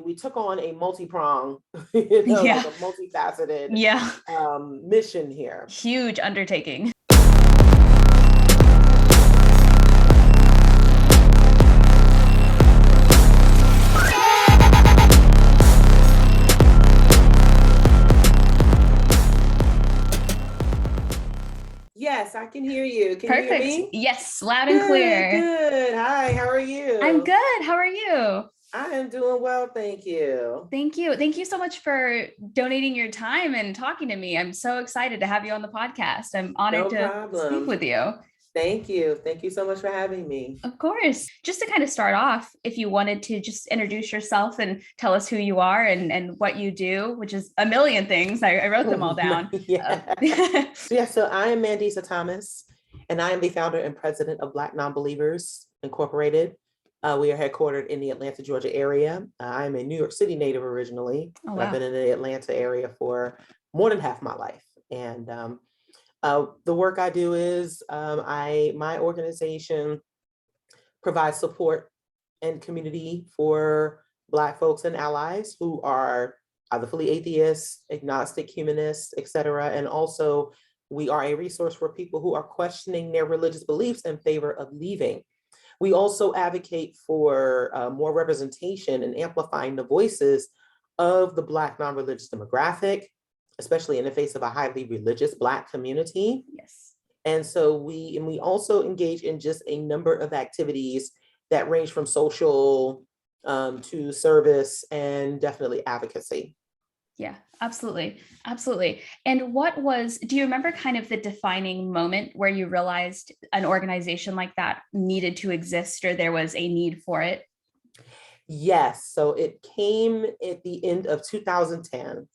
We took on a multi-prong, like Yeah. a multifaceted Yeah. mission here. Huge undertaking. Yes, I can hear you. Can you hear Perfect. me? Yes, loud and Good, clear. good. Hi, how are I'm you? good. How are you? I am doing well, thank you. Thank you. Thank you so much for donating your time and talking to me. I'm so excited to have you on the podcast. I'm honored No to speak problem. with you. Thank you. Thank you so much for having me. Of course. Just to kind of start off, if you wanted to just introduce yourself and tell us who you are and what you do, which is a million things. I wrote them all down. Yeah. So I am Mandisa Thomas, and I am the founder and president of Black Nonbelievers Incorporated. We are headquartered in the Atlanta, Georgia area. I'm a New York City native originally, Oh, but I've wow. been in the Atlanta area for more than half my life. And the work I do is my organization provides support and community for Black folks and allies who are either fully atheists, agnostic, humanists, etc. And also, we are a resource for people who are questioning their religious beliefs in favor of leaving. We also advocate for more representation and amplifying the voices of the Black non-religious demographic, especially in the face of a highly religious Black community. Yes. And so we also engage in just a number of activities that range from social to service and definitely advocacy. Yeah, absolutely. Absolutely. And do you remember kind of the defining moment where you realized an organization like that needed to exist or there was a need for it? Yes, so it came at the end of 2010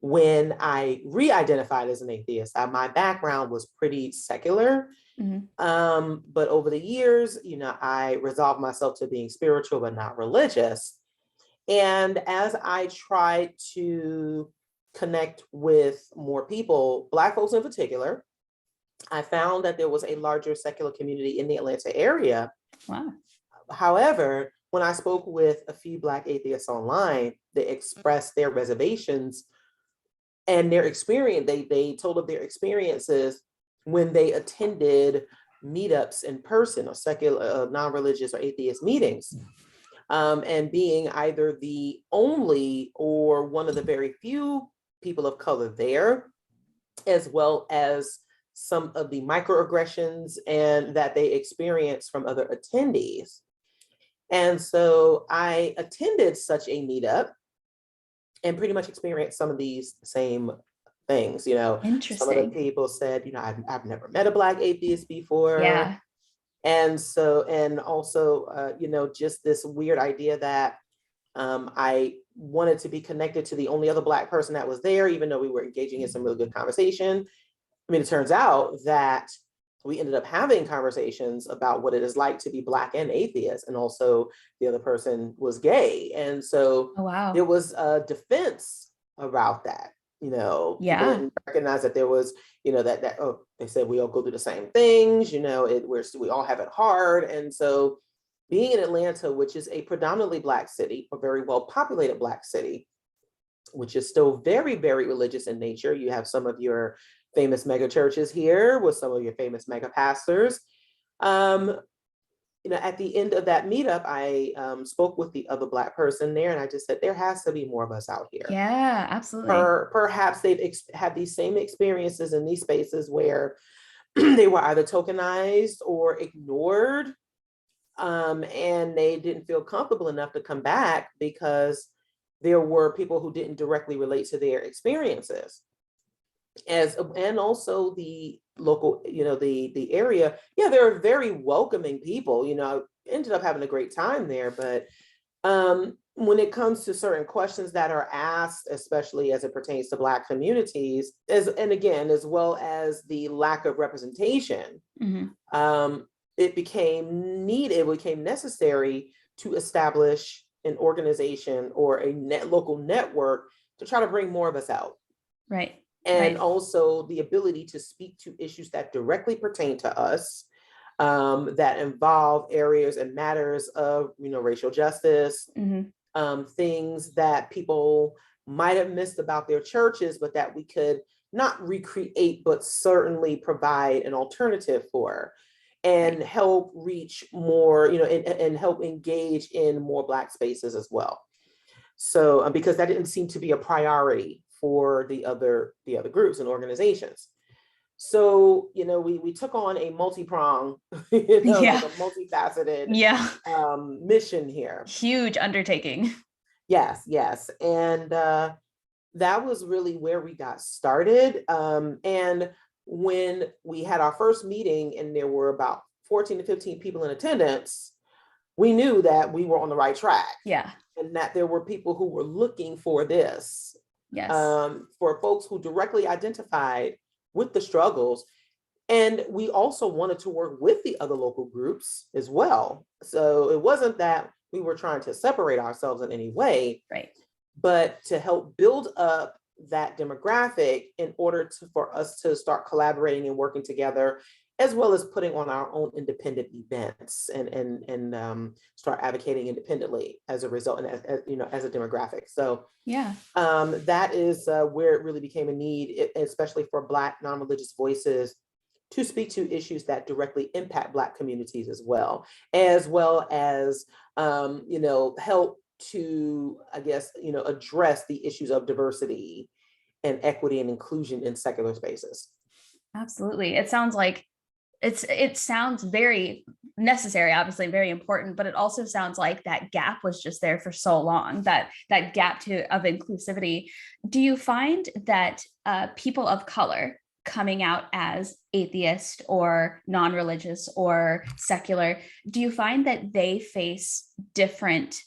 when I re-identified as an atheist. My background was pretty secular. Mm-hmm. But over the years, I resolved myself to being spiritual but not religious. And as I tried to connect with more people, Black folks in particular, I found that there was a larger secular community in the Atlanta area. Wow. However, when I spoke with a few Black atheists online, they expressed their reservations and their experience. They told of their experiences when they attended meetups in person or secular, non-religious or atheist meetings. And being either the only or one of the very few people of color there, as well as some of the microaggressions and that they experience from other attendees. And so I attended such a meetup and pretty much experienced some of these same things. Some of the Interesting. people said, I've never met a Black atheist before. Yeah. And also, just this weird idea that I wanted to be connected to the only other Black person that was there, even though we were engaging in some really good conversation. I mean, it turns out that we ended up having conversations about what it is like to be Black and atheist, and also the other person was gay. And so Oh, there wow. was a defense about that. People Yeah. didn't recognize that there was, oh, they said we all go through the same things, we all have it hard. And so being in Atlanta, which is a predominantly Black city, a very well populated Black city, which is still very, very religious in nature. You have some of your famous mega churches here with some of your famous mega pastors. Um, at the end of that meetup, I spoke with the other Black person there, and I just said, there has to be more of us out here. Yeah, absolutely. Perhaps they've had these same experiences in these spaces where they were either tokenized or ignored, and they didn't feel comfortable enough to come back because there were people who didn't directly relate to their experiences. And also the local, the area, yeah, they're very welcoming people. I ended up having a great time there, but when it comes to certain questions that are asked, especially as it pertains to Black communities, as well as the lack of representation, Mm-hmm. it became necessary to establish an organization or a local network to try to bring more of us out. Right. And Right. also the ability to speak to issues that directly pertain to us, that involve areas and matters of, racial justice, Mm-hmm. things that people might have missed about their churches, but that we could not recreate, but certainly provide an alternative for, and help reach more, and help engage in more Black spaces as well. So because that didn't seem to be a priority for the other groups and organizations. So, we took on a multi-prong, like Yeah. a multifaceted Yeah. mission here. Huge undertaking. Yes, yes. And that was really where we got started. And when we had our first meeting and there were about 14 to 15 people in attendance, we knew that we were on the right track. Yeah. And that there were people who were looking for this, Yes. for folks who directly identified with the struggles. And we also wanted to work with the other local groups as well. So it wasn't that we were trying to separate ourselves in any way, right, but to help build up that demographic in order for us to start collaborating and working together, as well as putting on our own independent events and start advocating independently as a result, and as a demographic. So yeah, that is where it really became a need, especially for Black non-religious voices to speak to issues that directly impact Black communities as well as help to, I guess, address the issues of diversity and equity and inclusion in secular spaces. Absolutely. It sounds like it sounds very necessary, obviously very important, but it also sounds like that gap was just there for so long, that gap of inclusivity. Do you find that people of color coming out as atheist or non-religious or secular, do you find that they face different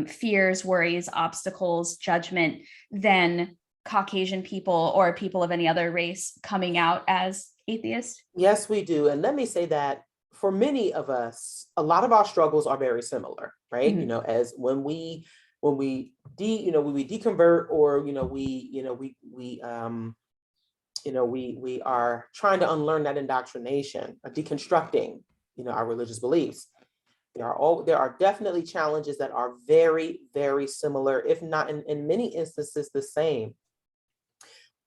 fears, worries, obstacles, judgment than Caucasian people or people of any other race coming out as atheist? Yes, we do. And let me say that for many of us, a lot of our struggles are very similar, right? Mm-hmm. As when we deconvert, or we are trying to unlearn that indoctrination, deconstructing, our religious beliefs. There are definitely challenges that are very, very similar, if not in many instances the same.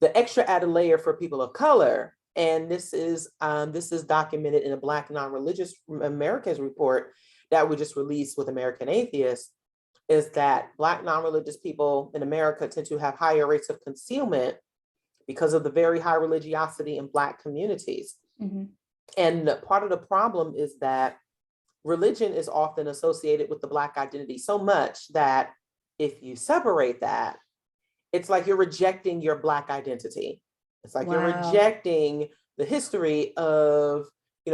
The extra added layer for people of color, and this is documented in a Black non-religious Americans report that we just released with American Atheists, is that Black non-religious people in America tend to have higher rates of concealment because of the very high religiosity in Black communities. Mm-hmm. And part of the problem is that religion is often associated with the Black identity so much that if you separate that, it's like you're rejecting your Black identity. It's like you're rejecting the history of,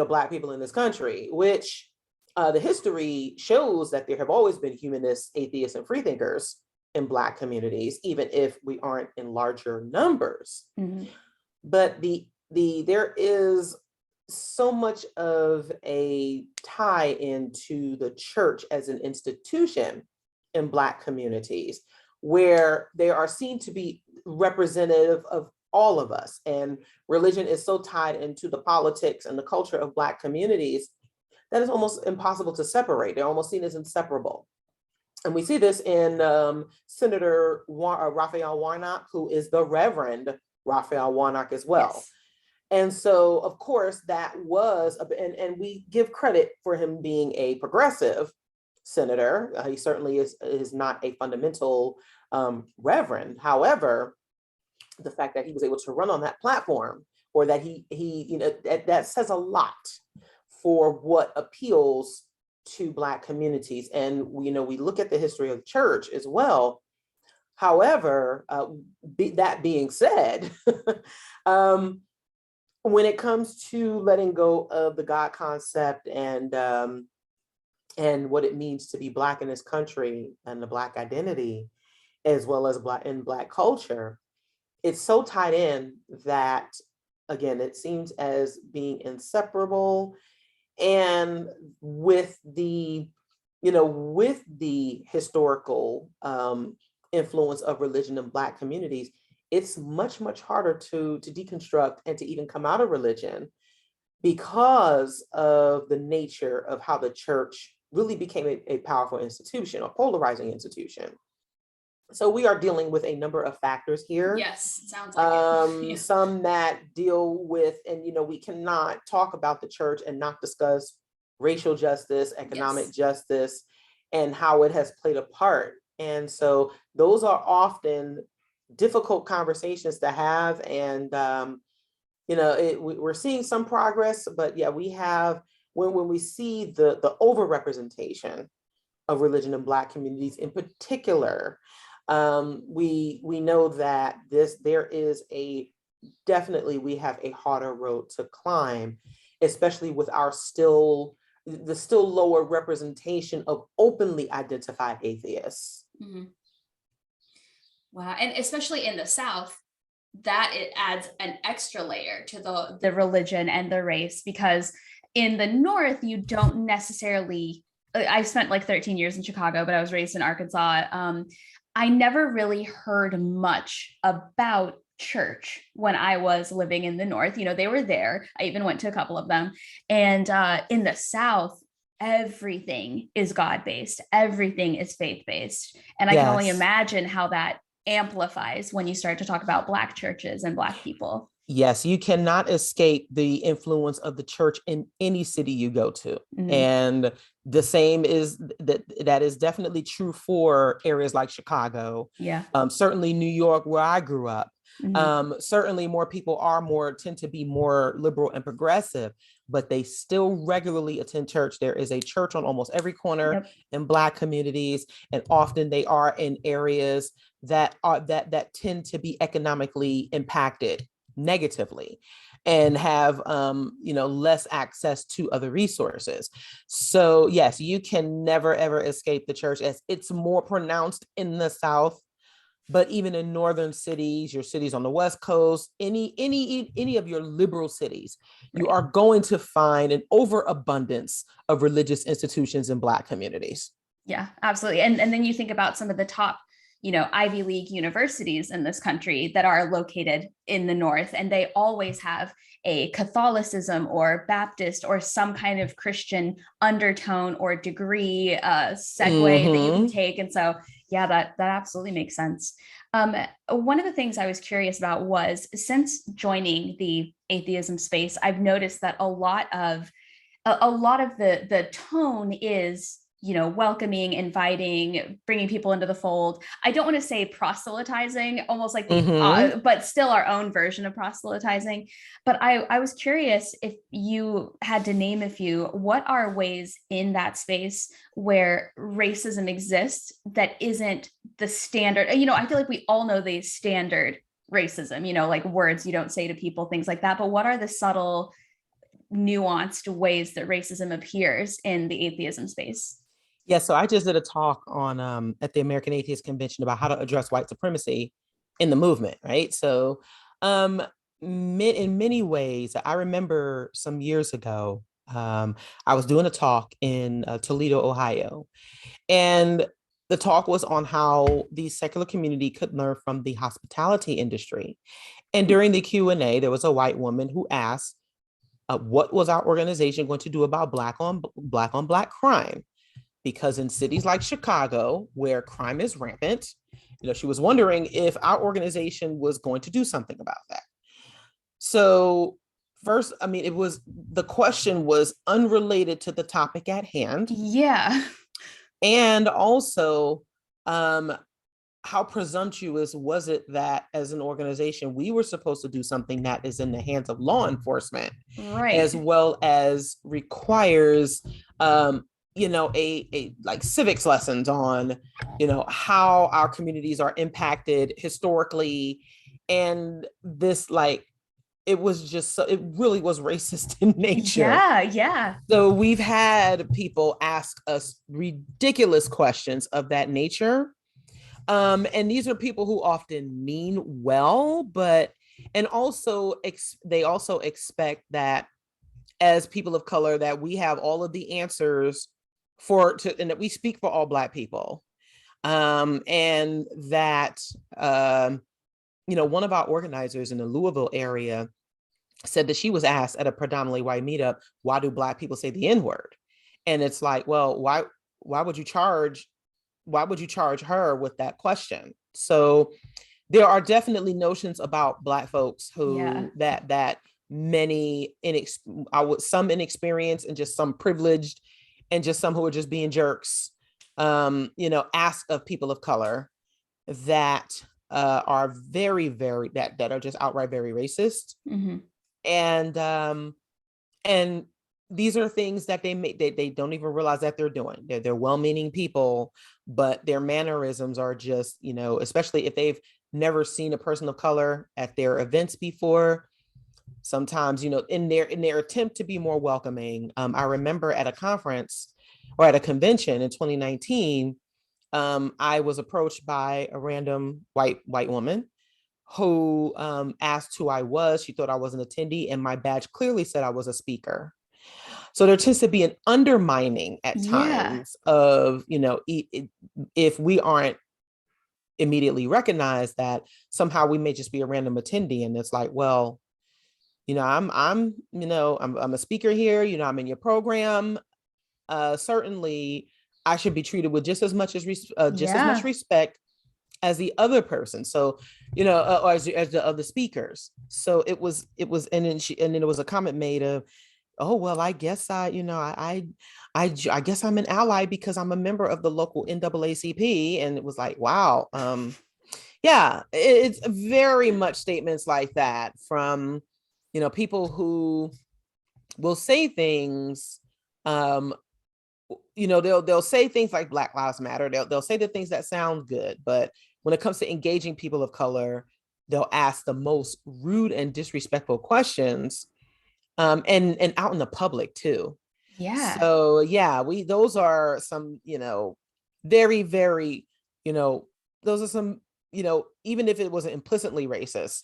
Black people in this country, which the history shows that there have always been humanists, atheists, and freethinkers in Black communities, even if we aren't in larger numbers. Mm-hmm. But there is so much of a tie into the church as an institution in Black communities, where they are seen to be representative of all of us. And religion is so tied into the politics and the culture of Black communities that it's almost impossible to separate. They're almost seen as inseparable. And we see this in Senator Raphael Warnock, who is the Reverend Raphael Warnock as well. Yes. And so, of course, that was, and we give credit for him being a progressive senator. He certainly is not a fundamental reverend. However, the fact that he was able to run on that platform, or that he that says a lot for what appeals to Black communities. And we look at the history of the church as well. However, that being said, when it comes to letting go of the God concept and what it means to be Black in this country and the Black identity, as well as Black culture, it's so tied in that, again, it seems as being inseparable. And with the historical influence of religion in Black communities, it's much, much harder to deconstruct and to even come out of religion, because of the nature of how the church really became a powerful institution, a polarizing institution. So we are dealing with a number of factors here. Yes, sounds like it. Yeah. Some that deal with, and we cannot talk about the church and not discuss racial justice, economic justice, and how it has played a part. And so those are often difficult conversations to have. And we're seeing some progress, but yeah, we have, when we see the overrepresentation of religion in Black communities in particular, we know that there is definitely we have a harder road to climb, especially with the still lower representation of openly identified atheists. Mm-hmm. Wow. And especially in the South, that it adds an extra layer to the religion and the race, because in the North, you don't necessarily, I spent like 13 years in Chicago, but I was raised in Arkansas. I never really heard much about church when I was living in the North. They were there. I even went to a couple of them. And in the South, everything is God-based. Everything is faith-based. And I can only imagine how that amplifies when you start to talk about Black churches and Black people. Yes, you cannot escape the influence of the church in any city you go to. Mm-hmm. And the same is that is definitely true for areas like Chicago. Yeah. Certainly New York, where I grew up. Mm-hmm. Certainly more people tend to be more liberal and progressive, but they still regularly attend church. There is a church on almost every corner in Black communities, and often they are in areas that tend to be economically impacted negatively and have less access to other resources. So yes, you can never ever escape the church, as it's more pronounced in the South. But even in northern cities, your cities on the West Coast, any of your liberal cities, you are going to find an overabundance of religious institutions in Black communities. Yeah, absolutely. And then you think about some of the top Ivy League universities in this country that are located in the North, and they always have a Catholicism or Baptist or some kind of Christian undertone or degree segue that you can take. And so, yeah, that absolutely makes sense. One of the things I was curious about was, since joining the atheism space, I've noticed that a lot of the tone is welcoming, inviting, bringing people into the fold. I don't want to say proselytizing, almost like but still our own version of proselytizing. But I was curious, if you had to name a few, what are ways in that space where racism exists that isn't the standard? I feel like we all know the standard racism, like words you don't say to people, things like that. But what are the subtle, nuanced ways that racism appears in the atheism space? Yeah, so I just did a talk on at the American Atheist Convention about how to address white supremacy in the movement, right? So in many ways, I remember some years ago, I was doing a talk in Toledo, Ohio, and the talk was on how the secular community could learn from the hospitality industry. And during the Q&A, there was a white woman who asked, what was our organization going to do about Black on Black crime? Because in cities like Chicago, where crime is rampant, she was wondering if our organization was going to do something about that. So first, the question was unrelated to the topic at hand. Yeah. And also, how presumptuous was it that as an organization, we were supposed to do something that is in the hands of law enforcement, right, as well as requires, a like civics lessons on, how our communities are impacted historically. And this, it was just, it really was racist in nature. Yeah. So we've had people ask us ridiculous questions of that nature. And these are people who often mean well, and also they also expect that as people of color, that we have all of the answers and that we speak for all Black people. And that, one of our organizers in the Louisville area said that she was asked at a predominantly white meetup, why do Black people say the N-word? And it's like, well, why would you charge her with that question? So there are definitely notions about Black folks Yeah. who that many some inexperienced and just some privileged and just some who are just being jerks, ask of people of color that are very that are just outright very racist. Mm-hmm. And these are things that they don't even realize that they're doing. They're well-meaning people, but their mannerisms are just, especially if they've never seen a person of color at their events before. Sometimes, in their attempt to be more welcoming, I remember at a conference or at a convention in 2019, I was approached by a random white woman who asked who I was. She thought I was an attendee, and my badge clearly said I was a speaker. So there tends to be an undermining at Yeah. times of, if we aren't immediately recognized, that somehow we may just be a random attendee. And it's like, well, I'm a speaker here, I'm in your program. Certainly I should be treated with just as much Yeah. respect as the other person. So, or as the other speakers. So it was, and then there was a comment made of, oh, well, I guess I guess I'm an ally because I'm a member of the local NAACP. And it was like, wow. Yeah, it's very much statements like that from, people who will say things, they'll say things like Black Lives Matter. They'll say the things that sound good, but when it comes to engaging people of color, they'll ask the most rude and disrespectful questions, and out in the public too. Yeah. So yeah, those are some, very, very, those are some, even if it wasn't implicitly racist,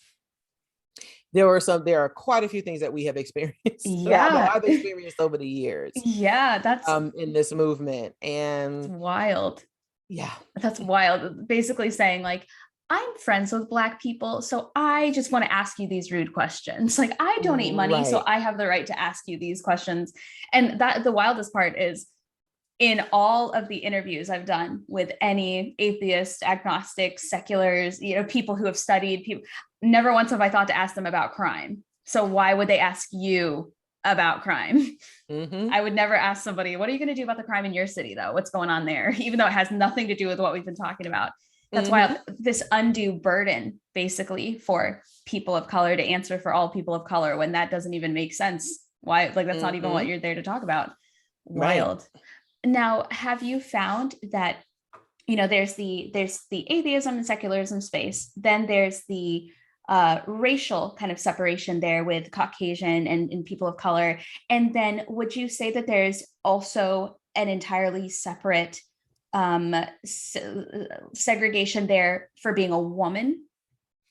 there are quite a few things that we have experienced that Yeah. I've experienced over the years, Yeah. That's in this movement. And wild. yeah. That's wild. Basically saying, like, I'm friends with Black people, so I just want to ask you these rude questions. Like, I donate money, so Right. I have the right to ask you these questions. And that the wildest part is, in all of the interviews I've done with any atheists, agnostics, seculars, people who have studied, people, never once have I thought to ask them about crime. So why would they ask you about crime? Mm-hmm. I would never ask somebody, what are you going to do about the crime in your city, though? What's going on there? Even though it has nothing to do with what we've been talking about. That's Mm-hmm. why this undue burden, basically, for people of color to answer for all people of color when that doesn't even make sense. Why? Like, that's not even what Mm-hmm. you're there to talk about. Right. Wild. Now, have you found that, there's the atheism and secularism space, then there's the racial kind of separation there with Caucasian and people of color, and then would you say that there's also an entirely separate segregation there for being a woman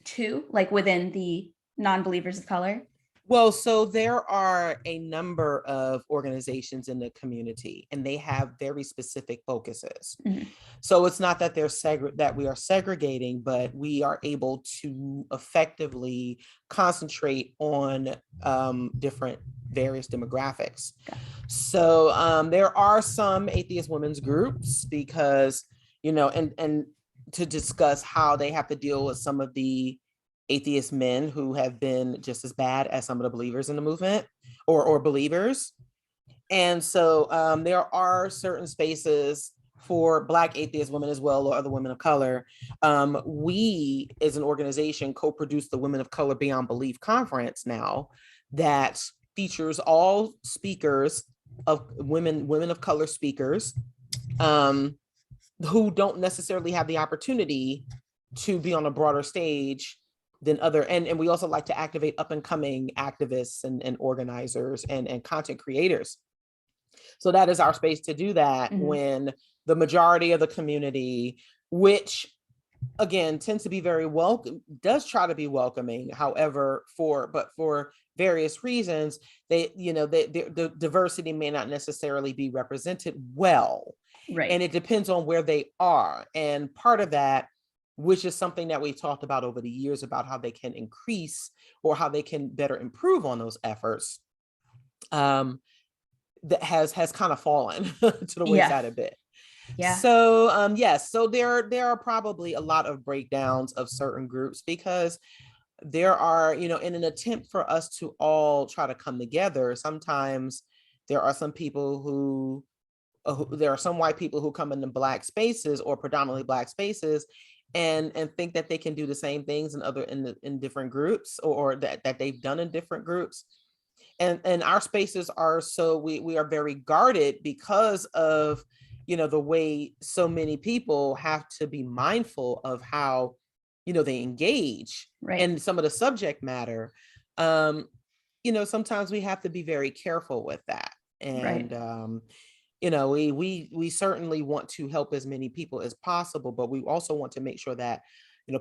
too, like within the non-believers of color? Well, so there are a number of organizations in the community, and they have very specific focuses. Mhm. So it's not that that we are segregating, but we are able to effectively concentrate on different various demographics. Okay. So there are some atheist women's groups because, and to discuss how they have to deal with some of the atheist men who have been just as bad as some of the believers in the movement, or believers. And so there are certain spaces for Black atheist women as well, or other women of color. We, as an organization, co-produce the Women of Color Beyond Belief conference now, that features all speakers of women of color speakers, who don't necessarily have the opportunity to be on a broader stage than other, and we also like to activate up and coming activists and organizers and content creators. So that is our space to do that, Mhm. when the majority of the community, which again tends to be very welcome, does try to be welcoming. However, for various reasons, the diversity may not necessarily be represented well. Right. And it depends on where they are. And part of that, which is something that we've talked about over the years, about how they can increase or how they can better improve on those efforts, that has kind of fallen to the Yeah. wayside a bit. Yeah. So yes, so there are probably a lot of breakdowns of certain groups because there are, in an attempt for us to all try to come together, sometimes there are some people there are some white people who come into Black spaces or predominantly Black spaces and think that they can do the same things in different groups, or that they've done in different groups. And our spaces are, so we are very guarded because of, the way so many people have to be mindful of how, they engage Right. and some of the subject matter. Sometimes we have to be very careful with that. Right. And we certainly want to help as many people as possible, but we also want to make sure that,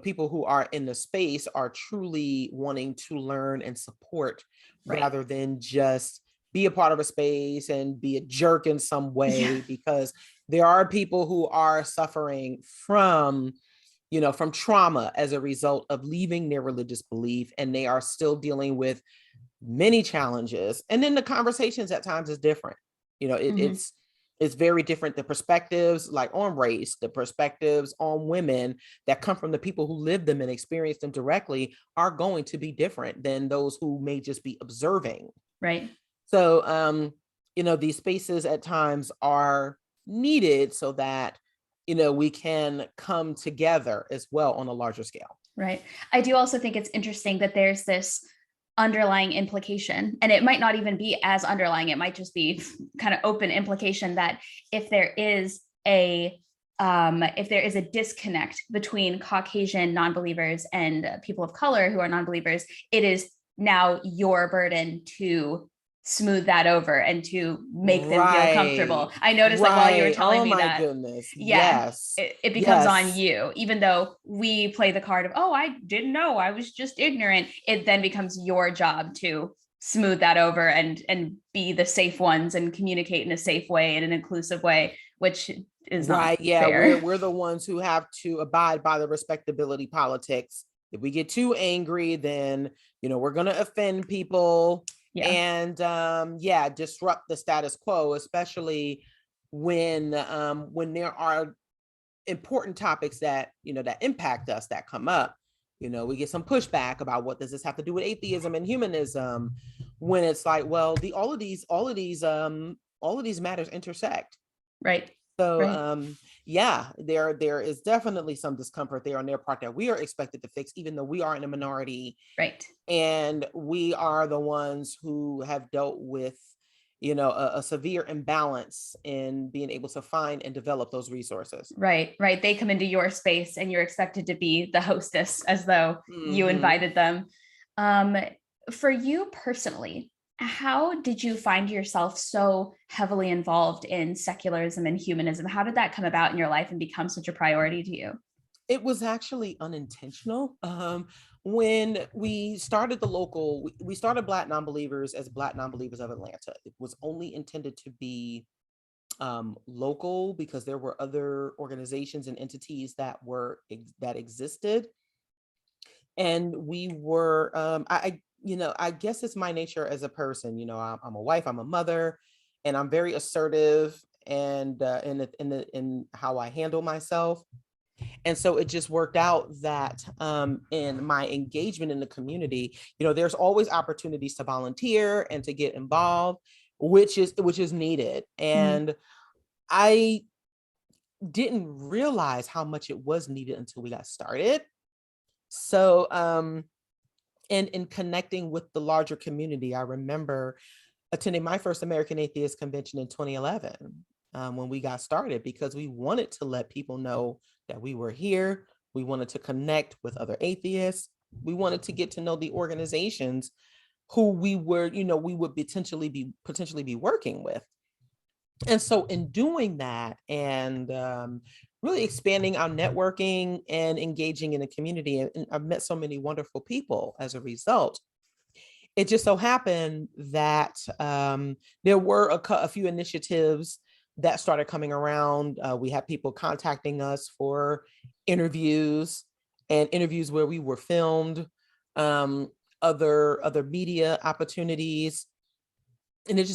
people who are in the space are truly wanting to learn and support, Right. rather than just be a part of a space and be a jerk in some Yeah. way, because there are people who are suffering from, from trauma as a result of leaving their religious belief, and they are still dealing with many challenges. And then the conversations at times is different. Mhm. It's very different. The perspectives, like on race, the perspectives on women that come from the people who live them and experience them directly, are going to be different than those who may just be observing. Right. So, these spaces at times are needed so that, we can come together as well on a larger scale. Right. I do also think it's interesting that there's this underlying implication, and it might not even be as underlying, it might just be kind of open implication, that if there is a disconnect between Caucasian non-believers and people of color who are non-believers, it is now your burden to smooth that over and to make them feel Right. comfortable. I noticed, like, while you were Right. telling Oh me my that, goodness. yeah, Yes. it becomes on Yes. you, even though we play the card of, oh, I didn't know, I was just ignorant. It then becomes your job to smooth that over and be the safe ones and communicate in a safe way, in an inclusive way, which is not Right. Yeah. fair. We're the ones who have to abide by the respectability politics. If we get too angry, then, we're going to offend people Yeah. and, yeah, disrupt the status quo, especially when there are important topics that, that impact us, that come up. We get some pushback about, what does this have to do with atheism and humanism, when it's like, well, all of these matters intersect. Right. So Right. yeah, there is definitely some discomfort there on their part that we are expected to fix, even though we are in a minority Right. and we are the ones who have dealt with, a severe imbalance in being able to find and develop those resources. Right. Right. They come into your space and you're expected to be the hostess as though you Hmm. invited them. Um, for you personally, how did you find yourself so heavily involved in secularism and humanism? How did that come about in your life and become such a priority to you? It was actually unintentional. When we started we started Black Nonbelievers as Black Nonbelievers of Atlanta. It was only intended to be local, because there were other organizations and entities that existed, and we were. I guess it's my nature as a person. I'm a wife, I'm a mother, and I'm very assertive and in how I handle myself. And so it just worked out that in my engagement in the community, there's always opportunities to volunteer and to get involved, which is needed. Mhm. And I didn't realize how much it was needed until we got started. So and in connecting with the larger community, I remember attending my first American Atheist Convention in 2011, when we got started, because we wanted to let people know that we were here. We wanted to connect with other atheists. We wanted to get to know the organizations who we would potentially be working with. And so in doing that, and really expanding our networking and engaging in the community, and I've met so many wonderful people as a result. It just so happened that there were a few initiatives that started coming around. We had people contacting us for interviews, and interviews where we were filmed, other media opportunities. and it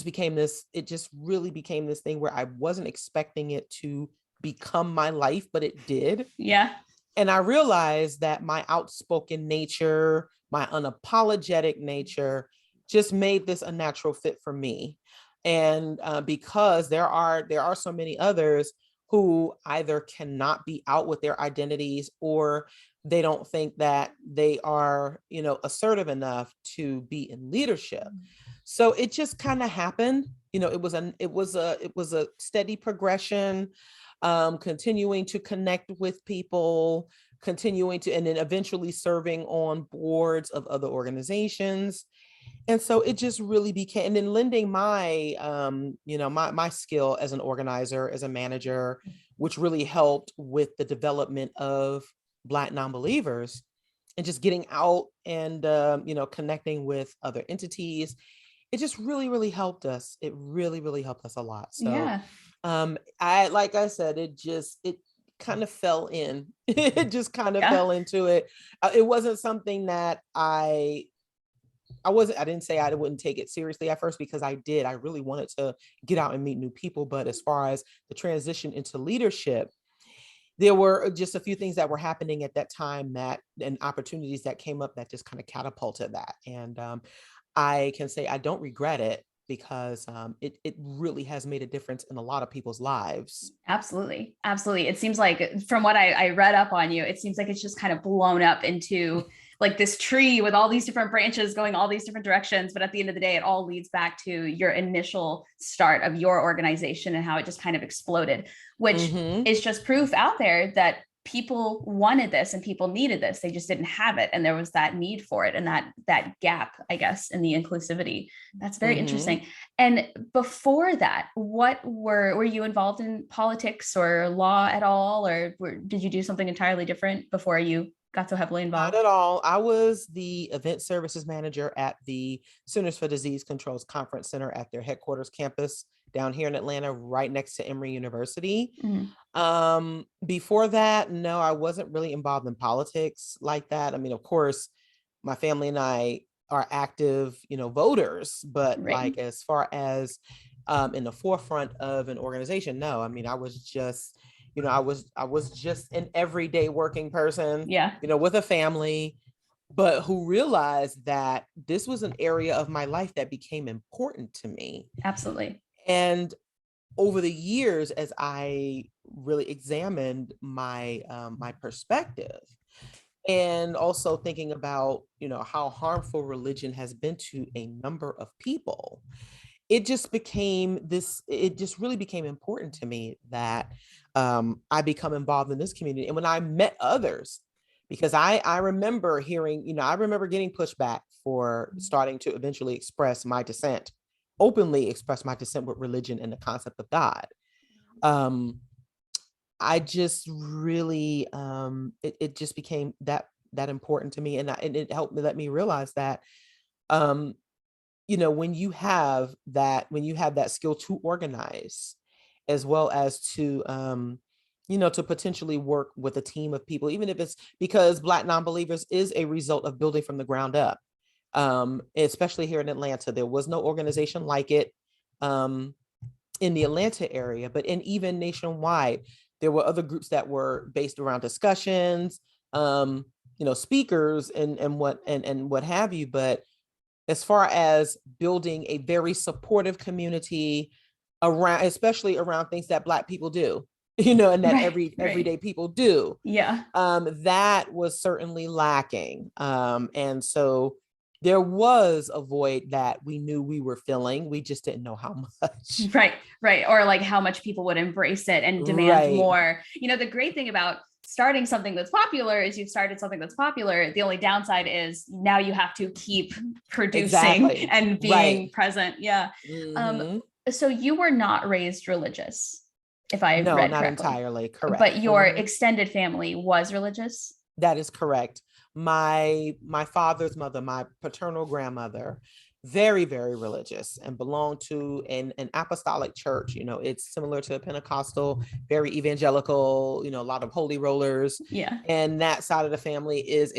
just really became this thing where I wasn't expecting it to become my life, but it did. Yeah. And I realized that my outspoken nature, my unapologetic nature, just made this a natural fit for me. And because there are so many others who either cannot be out with their identities, or they don't think that they are, assertive enough to be in leadership. So it just kind of happened. It was a steady progression, continuing to connect with people, continuing to, and then eventually serving on boards of other organizations. And so it just really became, and then lending my skill as an organizer, as a manager, which really helped with the development of Black nonbelievers, and just getting out and connecting with other entities. It just really, really helped us. It really, really helped us a lot. So Yeah. like I said, it kind of fell in. It just kind of Yeah. fell into it. It wasn't something that I didn't say I wouldn't take it seriously at first, because I really wanted to get out and meet new people. But as far as the transition into leadership, there were just a few things that were happening at that time, and opportunities that came up that just kind of catapulted that. And I can say I don't regret it, because it really has made a difference in a lot of people's lives. Absolutely. Absolutely. It seems like, from what I read up on you, it seems like it's just kind of blown up into like this tree with all these different branches going all these different directions. But at the end of the day, it all leads back to your initial start of your organization and how it just kind of exploded, which Mm-hmm. is just proof out there that people wanted this and people needed this. They just didn't have it. And there was that need for it, and that gap, I guess, in the inclusivity. That's very Mm-hmm. interesting. And before that, what were you involved in politics or law at all? Or did you do something entirely different before you got so heavily Not involved? at all. I was the event services manager at the Centers for Disease Control's Conference Center at their headquarters campus down here in Atlanta, right next to Emory University. Mhm. Before that, no, I wasn't really involved in politics like that. I mean, of course, my family and I are active, voters, but Right. like, as far as in the forefront of an organization, no. I mean, I was just an everyday working person, Yeah, with a family, but who realized that this was an area of my life that became important to me. absolutely. And over the years, as I really examined my perspective, and also thinking about how harmful religion has been to a number of people, it just really became important to me that I become involved in this community. And when I met others, because I remember I remember getting pushback for starting to eventually openly express my dissent with religion and the concept of God. um I just really it just became that important to me, and it helped me, let me realize that um when you have that skill to organize, as well as to potentially work with a team of people, even if it's because Black nonbelievers is a result of building from the ground up. Especially here in Atlanta, there was no organization like it um in the Atlanta area, but even nationwide, there were other groups that were based around discussions, um, speakers, and what have you. But as far as building a very supportive community around, especially around things that Black people do, and that Right, right. everyday people do, Yeah. that was certainly lacking. And so there was a void that we knew we were filling. We just didn't know how much. Right, right. Or like how much people would embrace it and demand Right. more. The great thing about starting something that's popular is you've started something that's popular. The only downside is now you have to keep producing Exactly. and being Right. present. Yeah. Um, Hmm. so you were not raised religious, if I No, read not correctly, entirely. Correct. but your Hmm. extended family was religious. That is correct. My father's mother, my paternal grandmother, very, very religious, and belonged to an apostolic church. It's similar to a Pentecostal, very evangelical, a lot of holy rollers. Yeah. And that side of the family is,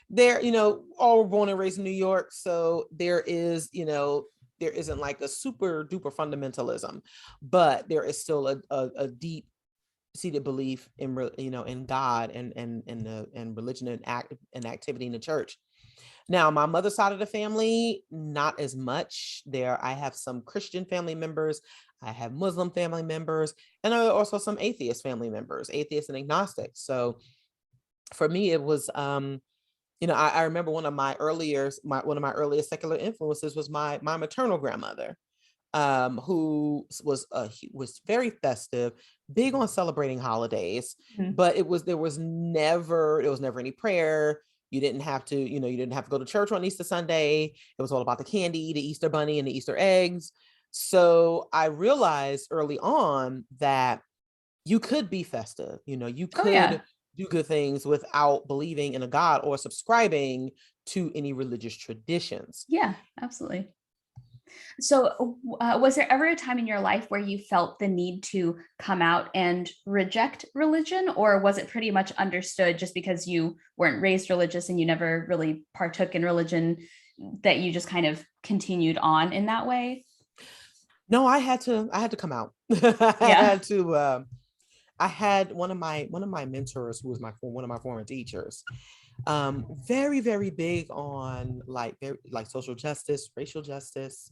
they're all born and raised in New York. So there is, like a super duper fundamentalism, but there is still a deep seated belief in, in God and religion and activity in the church. Now, my mother's side of the family, not as much. I have some Christian family members, I have Muslim family members, and also some atheist family members, atheists and agnostics. So for me, it was, I remember one of my earliest secular influences was my maternal grandmother, who was very festive, big on celebrating holidays, Mhm. but there was never any prayer. You didn't have to go to church on Easter Sunday. It was all about the candy, the Easter bunny, and the Easter eggs. So I realized early on that you could be festive, you Oh yeah. could do good things without believing in a God or subscribing to any religious traditions. Yeah, absolutely. So, was there ever a time in your life where you felt the need to come out and reject religion, or was it pretty much understood just because you weren't raised religious and you never really partook in religion that you just kind of continued on in that way? No, I had to come out. I Yeah. had to. I had one of my mentors, who was one of my former teachers, very very big on like social justice, racial justice.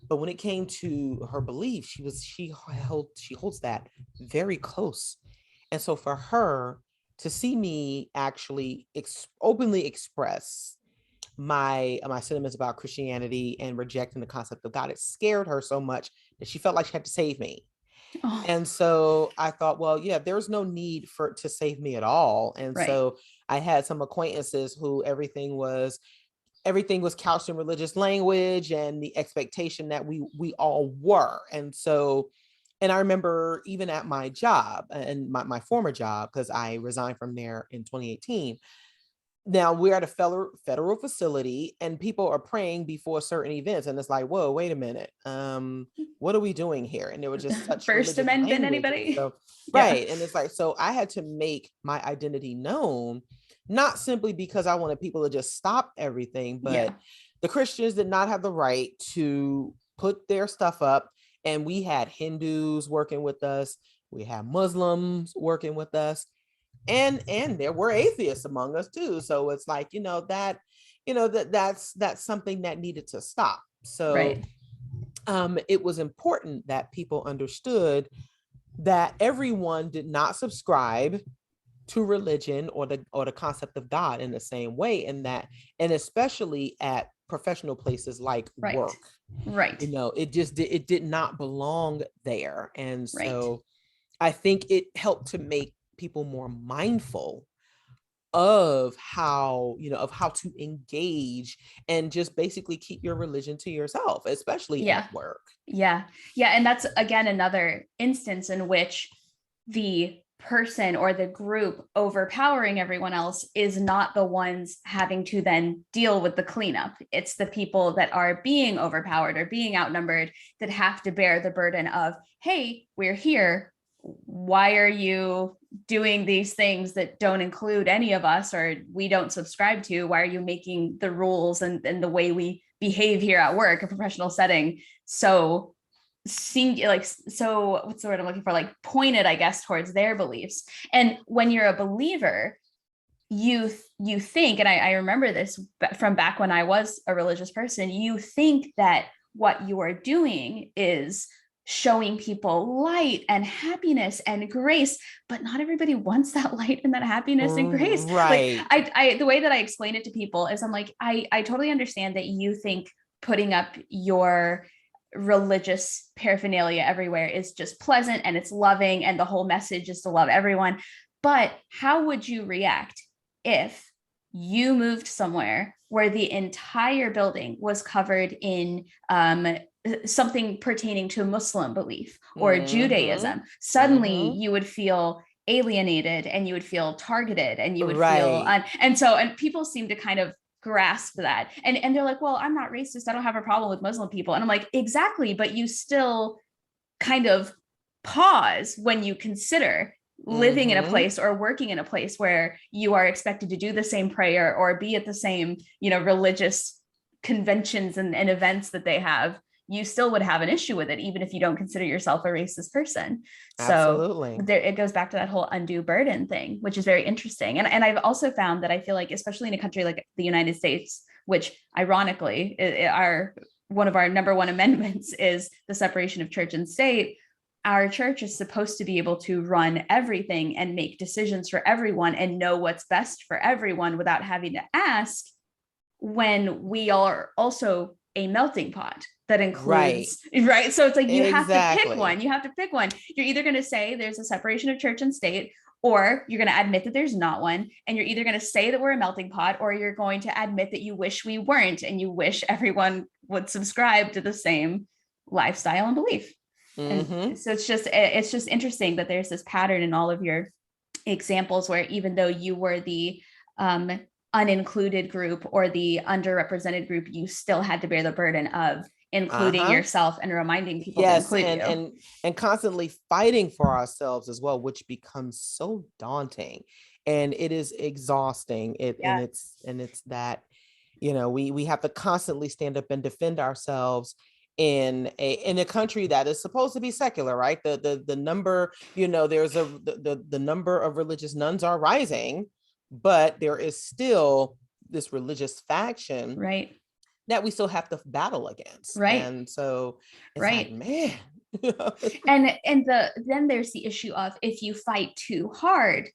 But when it came to her belief, she holds that very close. And so for her to see me actually openly express my sentiments about Christianity and rejecting the concept of God, it scared her so much that she felt like she had to save me. Oh, And so I thought, well, yeah, there's no need to save me at all. And right. so I had some acquaintances who everything was couched in religious language and the expectation that we all were. And so, and I remember even at my job and my former job, because I resigned from there in 2018. Now we're at a federal facility and people are praying before certain events. And it's like, whoa, wait a minute. What are we doing here? And there was just such First religious Amendment, language. And anybody? so, Yeah. right. And it's like, so I had to make my identity known, not simply because I wanted people to just stop everything, Yeah. but the Christians did not have the right to put their stuff up. And we had Hindus working with us. We had Muslims working with us, and there were atheists among us too. So it's like, that's something that needed to stop. So Right. it was important that people understood that everyone did not subscribe to religion or the concept of God in the same way, and especially at professional places like Right. work, Right. it did not belong there. And Right. so I think it helped to make people more mindful of how to engage and just basically keep your religion to yourself, especially Yeah. at work. Yeah. Yeah. And that's again another instance in which the person or the group overpowering everyone else is not the ones having to then deal with the cleanup. It's the people that are being overpowered or being outnumbered that have to bear the burden of, hey, we're here. Why are you doing these things that don't include any of us or we don't subscribe to? Why are you making the rules and the way we behave here at work, a professional setting, so so what's the word I'm looking for, like pointed, I guess, towards their beliefs? And when you're a believer, you think, and I remember this from back when I was a religious person, you think that what you are doing is showing people light and happiness and grace, but not everybody wants that light and that happiness and grace. Like Right. I the way that I explain it to people is I'm like, I totally understand that you think putting up your religious paraphernalia everywhere is just pleasant and it's loving and the whole message is to love everyone. But how would you react if you moved somewhere where the entire building was covered in something pertaining to Muslim belief or Mm-hmm. Judaism? Suddenly Mm-hmm. you would feel alienated and you would feel targeted and you would feel Right. and people seem to kind of grasp that, and they're like, well, I'm not racist, I don't have a problem with Muslim people. And I'm like, exactly, but you still kind of pause when you consider living in a Mm-hmm. place or working in a place where you are expected to do the same prayer or be at the same religious conventions and events that they have. you still would have an issue with it, even if you don't consider yourself a racist person. So Absolutely. there, it goes back to that whole undue burden thing, which is very interesting. And I've also found that I feel like, especially in a country like the United States, which ironically are one of our number one amendments is the separation of church and state. Our church is supposed to be able to run everything and make decisions for everyone and know what's best for everyone without having to ask, when we are also a melting pot that includes, right? So it's like, you have to pick one. You have to pick one. You're either going to say there's a separation of church and state, or you're going to admit that there's not one. And you're either going to say that we're a melting pot, or you're going to admit that you wish we weren't, and you wish everyone would subscribe to the same lifestyle and belief. And so it's just interesting that there's this pattern in all of your examples where, even though you were the unincluded group or the underrepresented group, you still had to bear the burden of including yourself and reminding people to include you. And constantly fighting for ourselves as well, which becomes so daunting, and it is exhausting. And it's that, we have to constantly stand up and defend ourselves in a country that is supposed to be secular, right? The number, there's the number of religious nuns are rising, but there is still this religious faction, right, that we still have to battle against. Right. And so it's right. like, man. Then there's the issue of, if you fight too hard,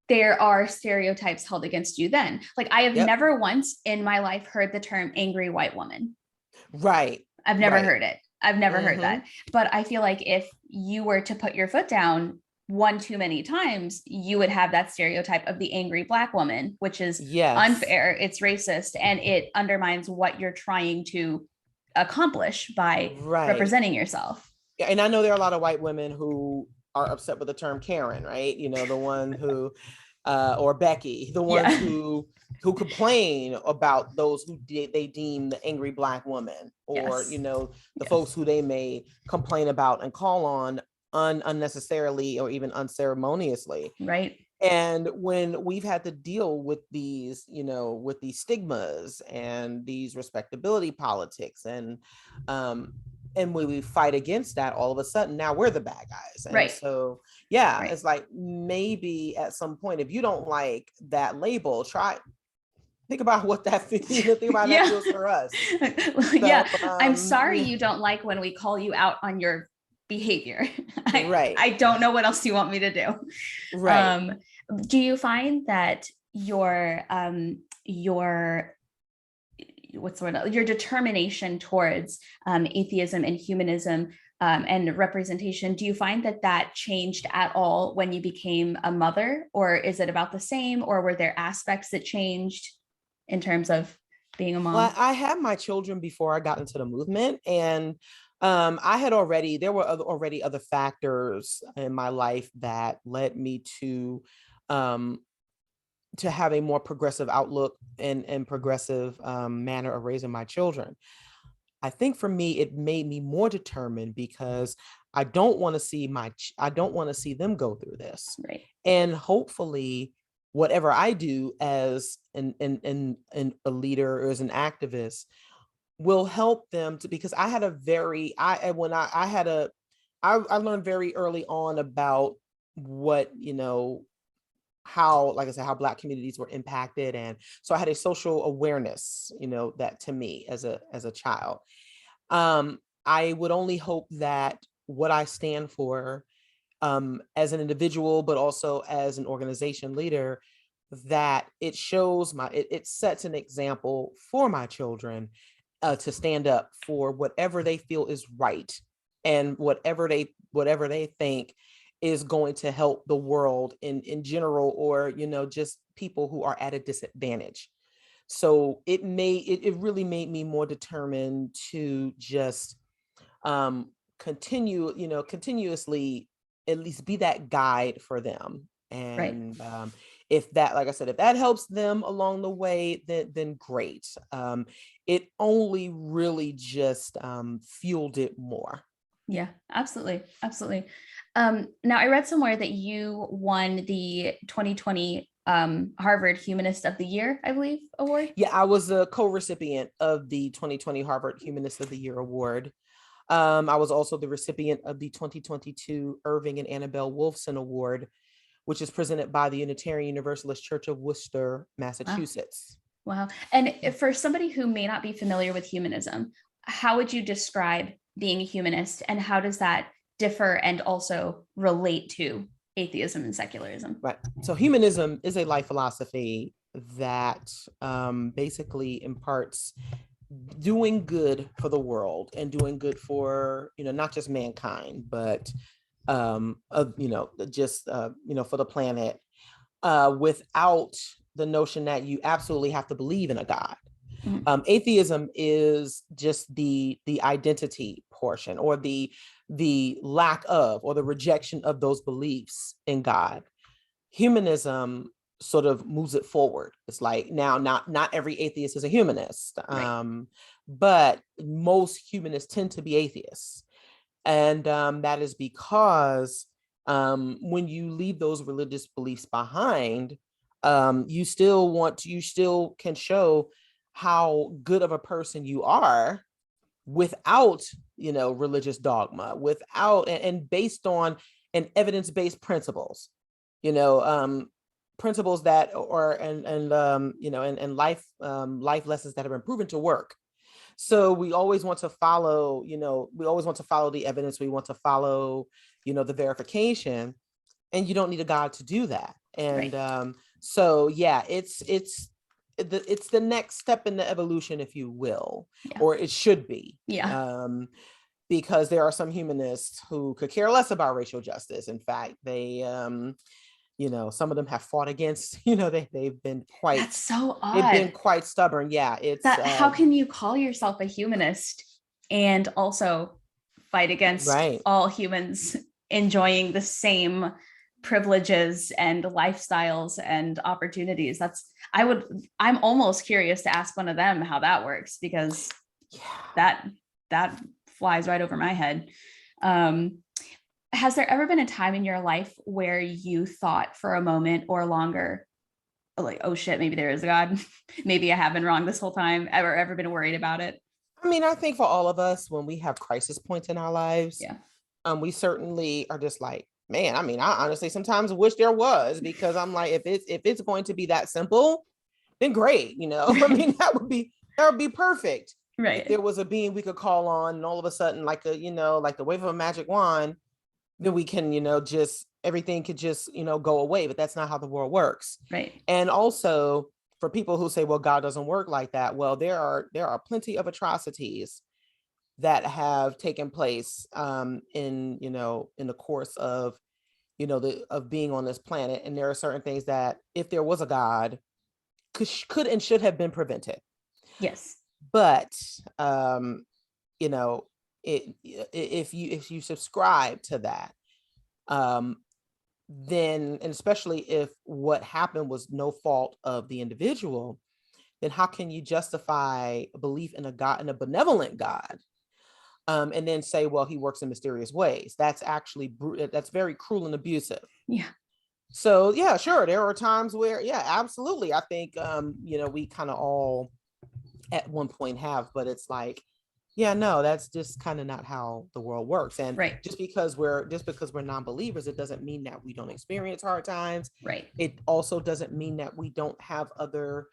there are stereotypes held against you then. Like, I have never once in my life heard the term angry white woman. Right. I've never heard it. I've never heard that. But I feel like if you were to put your foot down one too many times, you would have that stereotype of the angry Black woman, which is unfair, it's racist, and it undermines what you're trying to accomplish by representing yourself. Yeah, and I know there are a lot of white women who are upset with the term Karen, right? The one who, or Becky, the ones who complain about those who they deem the angry Black woman, or the folks who they may complain about and call on unnecessarily or even unceremoniously. Right. And when we've had to deal with these, with these stigmas and these respectability politics, and when we fight against that, all of a sudden now we're the bad guys. And so it's like, maybe at some point, if you don't like that label, think about what that feels. Think about that feels for us. So, I'm sorry you don't like when we call you out on your behavior. I don't know what else you want me to do. Do you find that your determination towards atheism and humanism and representation, do you find that changed at all when you became a mother, or is it about the same, or were there aspects that changed in terms of being a mom? Well, I had my children before I got into the movement, and there were already other factors in my life that led me to have a more progressive outlook and progressive manner of raising my children. I think for me, it made me more determined, because I don't want to see them go through this. Right. And hopefully, whatever I do as a leader or as an activist will help them to, because I learned very early on about what, how, like I said, how Black communities were impacted. And so I had a social awareness, that to me as a child. I would only hope that what I stand for, as an individual, but also as an organization leader, that it sets an example for my children, to stand up for whatever they feel is right, and whatever they think is going to help the world in general, or just people who are at a disadvantage. So it really made me more determined to just continuously at least be that guide for them. And if that, like I said, if that helps them along the way, then great. It only really just fueled it more. Yeah, absolutely. Absolutely. Now, I read somewhere that you won the 2020 Harvard Humanist of the Year, I believe, award. Yeah, I was a co-recipient of the 2020 Harvard Humanist of the Year award. I was also the recipient of the 2022 Irving and Annabelle Wolfson Award, which is presented by the Unitarian Universalist Church of Worcester, Massachusetts. Wow. And for somebody who may not be familiar with humanism, how would you describe being a humanist, and how does that differ and also relate to atheism and secularism? Right. So humanism is a life philosophy that basically imparts doing good for the world and doing good for, not just mankind, but just for the planet, without the notion that you absolutely have to believe in a God. Mhm. Atheism is just the identity portion, or the lack of, or the rejection of those beliefs in God. Humanism sort of moves it forward. It's like, now not every atheist is a humanist, Right. but most humanists tend to be atheists, and that is because when you leave those religious beliefs behind, you still can show how good of a person you are without, religious dogma, without, and based on an evidence-based principles, you know, principles that are, and life lessons that have been proven to work. So we always want to follow, the evidence. We want to follow, the verification, and you don't need a God to do that. And Right. so yeah, it's the next step in the evolution, if you will, Yeah. or it should be. Yeah. Because there are some humanists who could care less about racial justice. In fact, they some of them have fought against, That's so they've been odd. quite stubborn. Yeah, it's That how can you call yourself a humanist and also fight against right. all humans enjoying the same privileges and lifestyles and opportunities? I'm almost curious to ask one of them how that works, because Yeah. that flies right over my head. um has there ever been a time in your life where you thought for a moment or longer, like, oh shit, maybe there is a God, maybe I have been wrong this whole time, ever been worried about it? I mean, I think for all of us, when we have crisis points in our lives, Yeah. we certainly are just like, man, I mean, I honestly sometimes wish there was, because I'm like, if it's going to be that simple, then great, I mean, that would be perfect. If Right. there was a being we could call on, and all of a sudden, like like the wave of a magic wand, then we can, just everything could just, go away. But that's not how the world works. Right. And also, for people who say, well, God doesn't work like that, well, there are plenty of atrocities that have taken place, in the course of, of being on this planet. And there are certain things that, if there was a God, could and should have been prevented. Yes. But you know if you subscribe to that, um then, and especially if what happened was no fault of the individual, then how can you justify a belief in a God, in a benevolent God, and then say, well, he works in mysterious ways? That's actually that's very cruel and abusive. Yeah. So yeah, sure, there are times where, yeah, absolutely, I think we kind of all at one point have, but it's like, yeah, no, that's just kind of not how the world works. And Right. just because we're non-believers, it doesn't mean that we don't experience hard times. Right. It also doesn't mean that we don't have other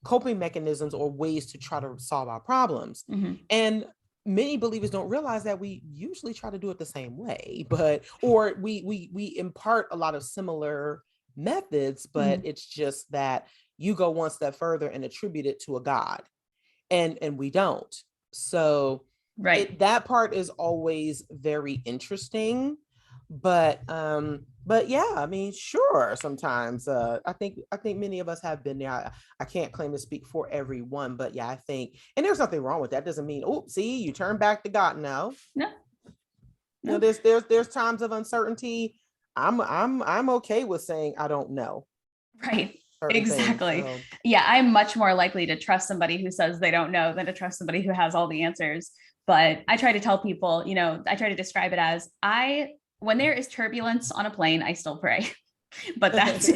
coping mechanisms or ways to try to solve our problems. Hmm. And many believers don't realize that we usually try to do it the same way, but or we impart a lot of similar methods, but Hmm. it's just that you go one step further and attribute it to a God, and we don't. So Right. that part is always very interesting. But yeah, I mean, sure, sometimes I think many of us have been there. I can't claim to speak for everyone, but yeah, I think, and there's nothing wrong with that. Doesn't mean, oh, see, you turn back to God now. No. No. There's times of uncertainty. I'm okay with saying I don't know Right. certain things. Exactly. So Yeah, I'm much more likely to trust somebody who says they don't know than to trust somebody who has all the answers. But I try to tell people, I try to describe it as, when there is turbulence on a plane, I still pray. But that's,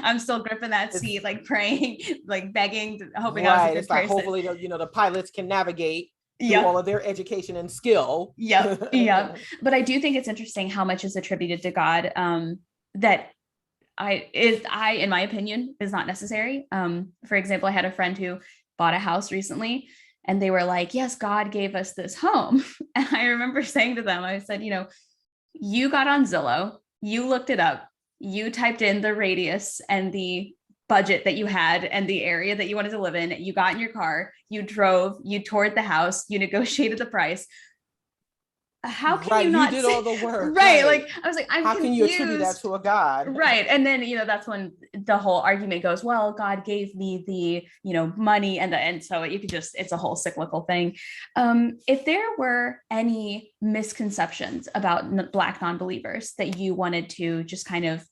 I'm still gripping that seat, like praying, like begging, hoping I was a Right. good It's like person. hopefully the pilots can navigate through all Yep. of their education and skill. Yep. Yep. But I do think it's interesting how much is attributed to God, that in my opinion, is not necessary. For example, I had a friend who bought a house recently, and they were like, yes, God gave us this home. And I remember saying to them, I said, you got on Zillow, you looked it up, you typed in the radius and the budget that you had and the area that you wanted to live in, you got in your car, you drove, you toured the house, you negotiated the price. How can Right. you You not did say, all the work. right? Right. Like, I was like, I'm How can you attribute that confused. to a God? Right. And then, that's when the whole argument goes, well, God gave me the, money, and so you could just, it's a whole cyclical thing. If there were any misconceptions about Black non-believers that you wanted to just kind of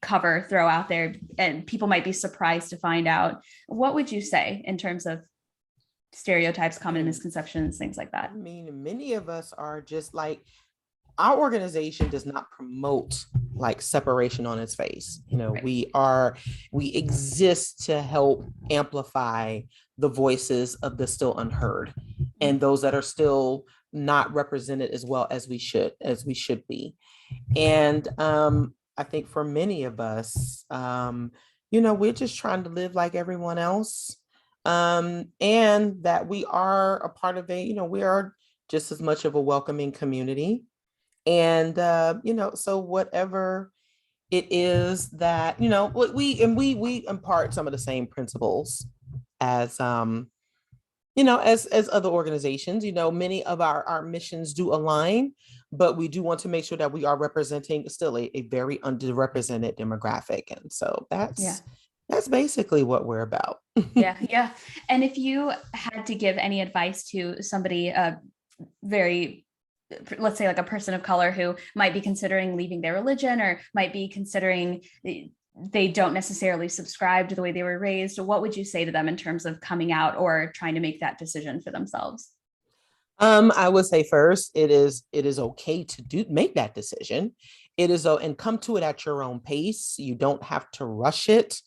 throw out there, and people might be surprised to find out, what would you say in terms of stereotypes, common misconceptions, things like that? I mean, many of us are just like, our organization does not promote like separation on its face. Right. We exist to help amplify the voices of the still unheard and those that are still not represented as well as we should be. And I think for many of us, we're just trying to live like everyone else. And that we are a part of we are just as much of a welcoming community. And, so whatever it is that, we impart some of the same principles as, as other organizations. Many of our missions do align, but we do want to make sure that we are representing still a very underrepresented demographic. And so that's basically what we're about. Yeah. And if you had to give any advice to somebody, very, let's say like a person of color who might be considering leaving their religion, or might be considering they don't necessarily subscribe to the way they were raised, what would you say to them in terms of coming out or trying to make that decision for themselves? I would say first, it is okay to make that decision. It is, and come to it at your own pace. You don't have to rush it.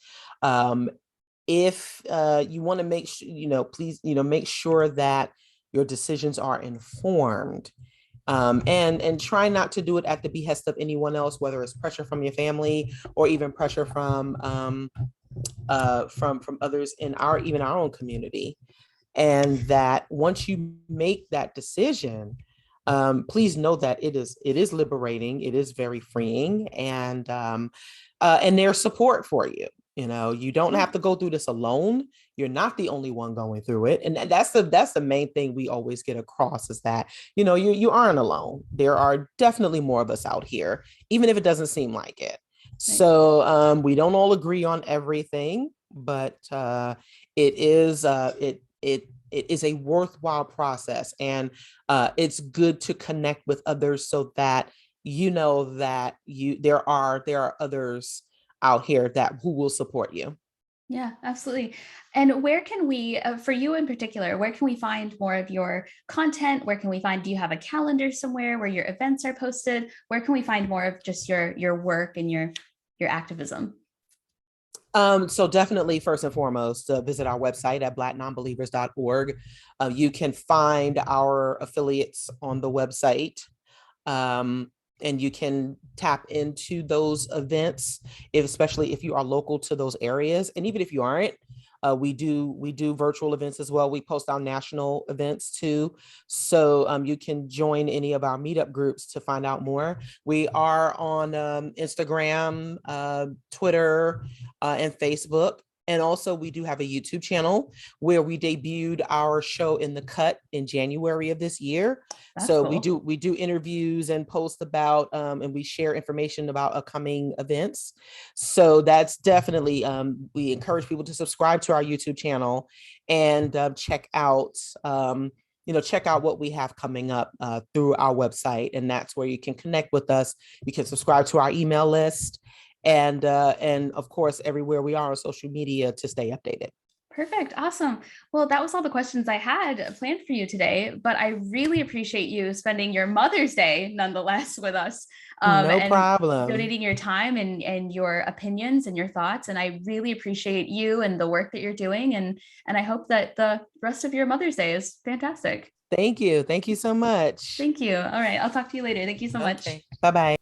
If you want to make sure, please, make sure that your decisions are informed. And try not to do it at the behest of anyone else, whether it's pressure from your family or even pressure from others in our own community. And that once you make that decision, please know that it is liberating, it is very freeing, and there's support for you. You don't have to go through this alone. You're not the only one going through it. And that's the main thing we always get across, is that, you aren't alone. There are definitely more of us out here, even if it doesn't seem like it. So we don't all agree on everything, but it is a worthwhile process. And it's good to connect with others so that that there are others out here who will support you. Yeah, absolutely. And where can we, for you in particular, where can we find more of your content? Where can we find, do you have a calendar somewhere where your events are posted? Where can we find more of just your work and your activism? So definitely, first and foremost, visit our website at blacknonbelievers.org. You can find our affiliates on the website. And you can tap into those events, especially if you are local to those areas. And even if you aren't, we do virtual events as well. We post our national events too. So you can join any of our meetup groups to find out more. We are on Instagram, Twitter, and Facebook. And also we do have a YouTube channel where we debuted our show In the Cut in January of this year. That's so cool. we do interviews and post about and we share information about upcoming events. So that's definitely, we encourage people to subscribe to our YouTube channel and check out what we have coming up through our website. And that's where you can connect with us. You can subscribe to our email list, and of course, everywhere we are on social media to stay updated. Perfect. Awesome. Well, that was all the questions I had planned for you today, but I really appreciate you spending your Mother's Day nonetheless with us, No and problem. donating your time and your opinions and your thoughts. And I really appreciate you and the work that you're doing. And I hope that the rest of your Mother's Day is fantastic. Thank you. Thank you so much. Thank you. All right. I'll talk to you later. Thank you so much. Okay. Bye-bye.